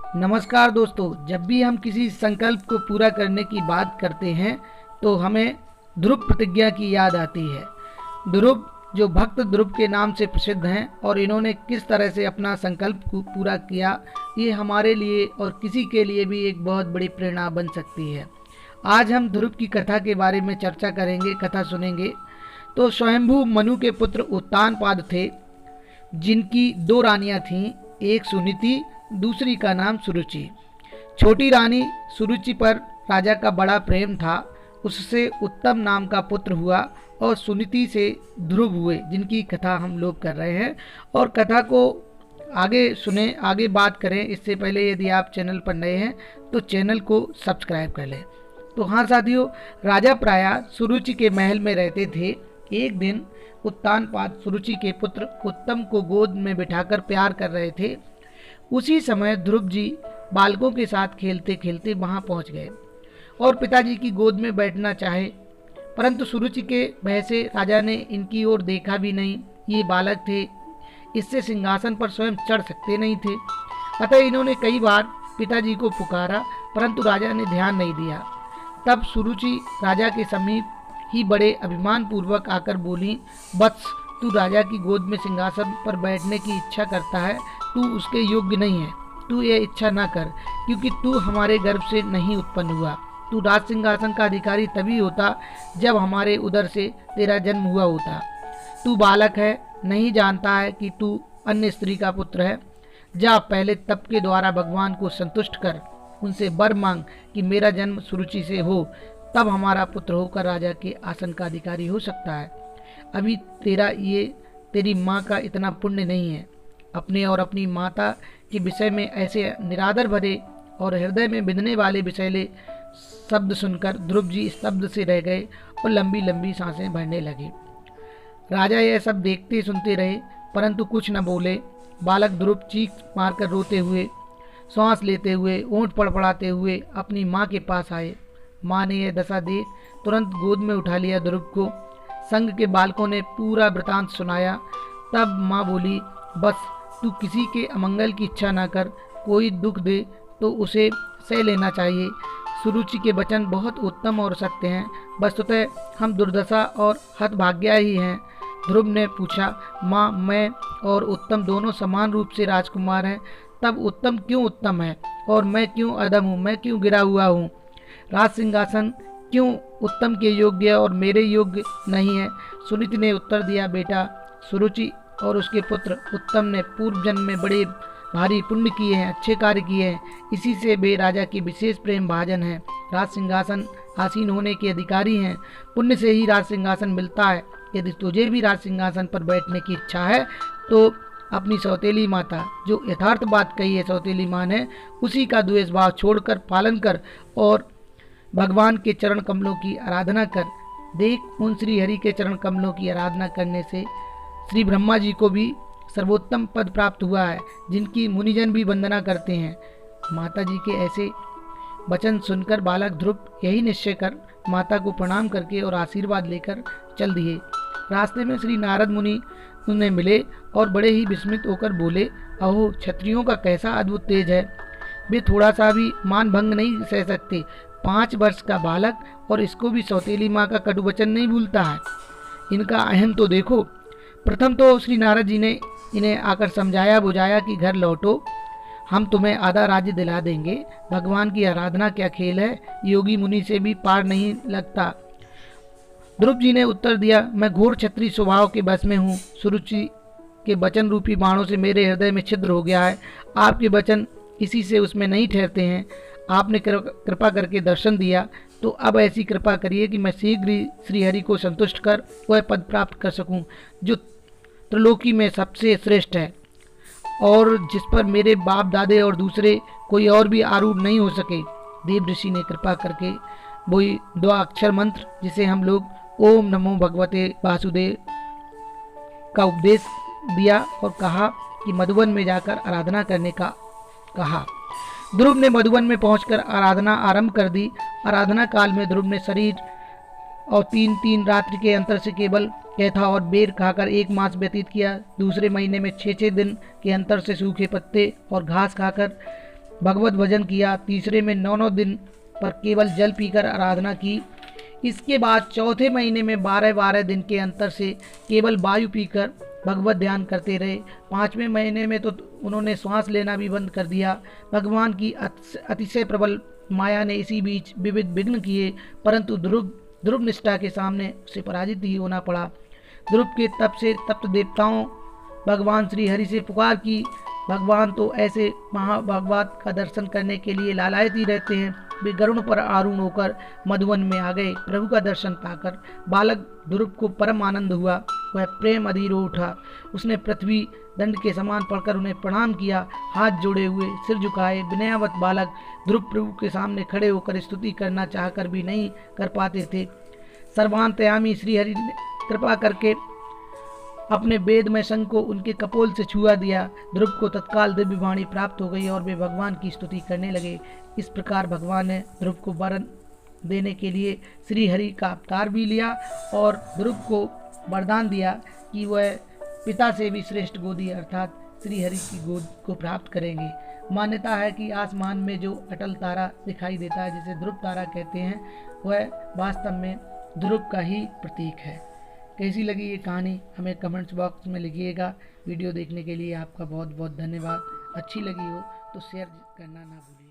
नमस्कार दोस्तों, जब भी हम किसी संकल्प को पूरा करने की बात करते हैं तो हमें ध्रुव प्रतिज्ञा की याद आती है। ध्रुव जो भक्त ध्रुव के नाम से प्रसिद्ध हैं और इन्होंने किस तरह से अपना संकल्प को पूरा किया, ये हमारे लिए और किसी के लिए भी एक बहुत बड़ी प्रेरणा बन सकती है। आज हम ध्रुव की कथा के बारे में चर्चा करेंगे, कथा सुनेंगे। तो स्वयंभू मनु के पुत्र उत्तानपाद थे, जिनकी दो रानियां थीं, एक सुनीति, दूसरी का नाम सुरुचि। छोटी रानी सुरुचि पर राजा का बड़ा प्रेम था। उससे उत्तम नाम का पुत्र हुआ और सुनीति से ध्रुव हुए, जिनकी कथा हम लोग कर रहे हैं। और कथा को आगे सुने, आगे बात करें इससे पहले यदि आप चैनल पर नए हैं तो चैनल को सब्सक्राइब कर लें। तो हाँ साथियों, राजा प्रायः सुरुचि के महल में रहते थे। एक दिन उत्तानपाद सुरुचि के पुत्र उत्तम को गोद में बिठाकर प्यार कर रहे थे। उसी समय ध्रुव जी बालकों के साथ खेलते खेलते वहां पहुंच गए और पिताजी की गोद में बैठना चाहे, परंतु सुरुचि के भय से राजा ने इनकी ओर देखा भी नहीं। ये बालक थे, इससे सिंहासन पर स्वयं चढ़ सकते नहीं थे। अतः इन्होंने कई बार पिताजी को पुकारा, परंतु राजा ने ध्यान नहीं दिया। तब सुरुचि राजा के समीप ही बड़े अभिमान पूर्वक आकर बोली, वत्स, तू राजा की गोद में सिंहासन पर बैठने की इच्छा करता है, तू उसके योग्य नहीं है। तू ये इच्छा न कर, क्योंकि तू हमारे गर्भ से नहीं उत्पन्न हुआ। तू राज सिंहासन का अधिकारी तभी होता जब हमारे उदर से तेरा जन्म हुआ होता। तू बालक है, नहीं जानता है कि तू अन्य स्त्री का पुत्र है। जा पहले तप के द्वारा भगवान को संतुष्ट कर, उनसे वर मांग कि मेरा जन्म सुरुचि से हो, तब हमारा पुत्र होकर राजा के आसन का अधिकारी हो सकता है। अभी तेरी माँ का इतना पुण्य नहीं है। अपने और अपनी माता के विषय में ऐसे निरादर भरे और हृदय में बिंधने वाले विषैले शब्द सुनकर ध्रुव जी स्तब्ध से रह गए और लंबी लंबी सांसें भरने लगे। राजा यह सब देखते सुनते रहे, परंतु कुछ न बोले। बालक ध्रुव चीख मारकर रोते हुए, सांस लेते हुए, ओंठ पड़पड़ाते हुए अपनी माँ के पास आए। माँ ने यह दशा देख तुरंत गोद में उठा लिया ध्रुव को। संघ के बालकों ने पूरा वृतांत सुनाया। तब माँ बोली, बस तू किसी के अमंगल की इच्छा ना कर। कोई दुख दे तो उसे सह लेना चाहिए। सुरुचि के वचन बहुत उत्तम और सत्य हैं। वस्तुतः हम दुर्दशा और हतभाग्या ही हैं। ध्रुव ने पूछा, माँ, मैं और उत्तम दोनों समान रूप से राजकुमार हैं, तब उत्तम क्यों उत्तम है और मैं क्यों अधम हूँ? मैं क्यों गिरा हुआ हूँ? राज सिंहासन क्यों उत्तम के योग्य और मेरे योग्य नहीं है? सुनीति ने उत्तर दिया, बेटा, सुरुचि और उसके पुत्र उत्तम ने पूर्व जन्म में बड़े भारी पुण्य किए हैं, अच्छे कार्य किए हैं। इसी से वे राजा की विशेष प्रेम भाजन हैं, राज सिंहासन आसीन होने के अधिकारी हैं। पुण्य से ही राज सिंहासन मिलता है। यदि तुझे भी राज सिंहासन पर बैठने की इच्छा है तो अपनी सौतेली माता, जो यथार्थ बात कही है सौतेली माँ ने, उसी का द्वेष भाव छोड़कर पालन कर और भगवान के चरण कमलों की आराधना कर। देख, उन श्री हरि के चरण कमलों की आराधना करने से श्री ब्रह्मा जी को भी सर्वोत्तम पद प्राप्त हुआ है, जिनकी मुनिजन भी वंदना करते हैं। माता जी के ऐसे वचन सुनकर बालक ध्रुव यही निश्चय कर माता को प्रणाम करके और आशीर्वाद लेकर चल दिए। रास्ते में श्री नारद मुनि उन्हें मिले और बड़े ही विस्मित होकर बोले, अहो, क्षत्रियों का कैसा अद्भुत तेज है। वे थोड़ा सा भी मान भंग नहीं सह सकते। 5 वर्ष का बालक और इसको भी सौतेली माँ का कटु वचन नहीं भूलता है। इनका अहम तो देखो। प्रथम तो श्री नारद जी ने इन्हें आकर समझाया बुझाया कि घर लौटो, हम तुम्हें आधा राज्य दिला देंगे। भगवान की आराधना क्या खेल है, योगी मुनि से भी पार नहीं लगता। ध्रुव जी ने उत्तर दिया, मैं घोर क्षत्रिय स्वभाव के बस में हूँ। सुरुचि के वचन रूपी बाणों से मेरे हृदय में छिद्र हो गया है। आपके वचन इसी से उसमें नहीं ठहरते हैं। आपने कृपा करके दर्शन दिया, तो अब ऐसी कृपा करिए कि मैं शीघ्र ही श्रीहरि को संतुष्ट कर वह पद प्राप्त कर सकूं, जो त्रिलोकी में सबसे श्रेष्ठ है और जिस पर मेरे बाप दादे और दूसरे कोई और भी आरूढ़ नहीं हो सके। देव ऋषि ने कृपा करके वही 2 अक्षर मंत्र, जिसे हम लोग ओम नमो भगवते वासुदेव का उपदेश दिया और कहा कि मधुवन में जाकर आराधना करने का कहा। ध्रुव ने मधुवन में पहुंचकर आराधना आरंभ कर दी। आराधना काल में ध्रुव ने शरीर और 3-3 रात्रि के अंतर से केवल कैथा और बेर खाकर 1 मास व्यतीत किया। दूसरे महीने में 6-6 दिन के अंतर से सूखे पत्ते और घास खाकर भगवत भजन किया। तीसरे में 9 दिन पर केवल जल पीकर आराधना की। इसके बाद चौथे महीने में 12-12 दिन के अंतर से केवल वायु पीकर भगवत ध्यान करते रहे। 5वें महीने में तो उन्होंने श्वास लेना भी बंद कर दिया। भगवान की अतिशय प्रबल माया ने इसी बीच विविध विघ्न किए, परंतु ध्रुव निष्ठा के सामने उसे पराजित ही होना पड़ा। ध्रुव के तप से तप्त देवताओं भगवान श्री हरि से पुकार की। भगवान तो ऐसे महाभागवत का दर्शन करने के लिए लालायित ही रहते हैं। वे गरुड़ पर आरूढ़ होकर मधुवन में आ गए। प्रभु का दर्शन पाकर बालक ध्रुव को परम आनंद हुआ। वह प्रेम अधीर हो उठा। उसने पृथ्वी दंड के समान पड़कर उन्हें प्रणाम किया। हाथ जोड़े हुए, सिर झुकाए विनयावत बालक ध्रुव प्रभु के सामने खड़े होकर स्तुति करना चाहकर भी नहीं कर पाते थे। सर्वांतयामी श्री हरि ने कृपा करके अपने वेदमय संग को उनके कपोल से छुआ दिया। ध्रुव को तत्काल दिव्य वाणी प्राप्त हो गई और वे भगवान की स्तुति करने लगे। इस प्रकार भगवान ने ध्रुव को वरन देने के लिए श्री हरि का अवतार भी लिया और ध्रुव को वरदान दिया कि वह पिता से भी श्रेष्ठ गोदी अर्थात श्री हरि की गोद को प्राप्त करेंगे। मान्यता है कि आसमान में जो अटल तारा दिखाई देता है, जिसे ध्रुव तारा कहते हैं, वह वास्तव में ध्रुव का ही प्रतीक है। कैसी लगी ये कहानी हमें कमेंट्स बॉक्स में लिखिएगा। वीडियो देखने के लिए आपका बहुत बहुत धन्यवाद। अच्छी लगी हो तो शेयर करना ना भूलिए।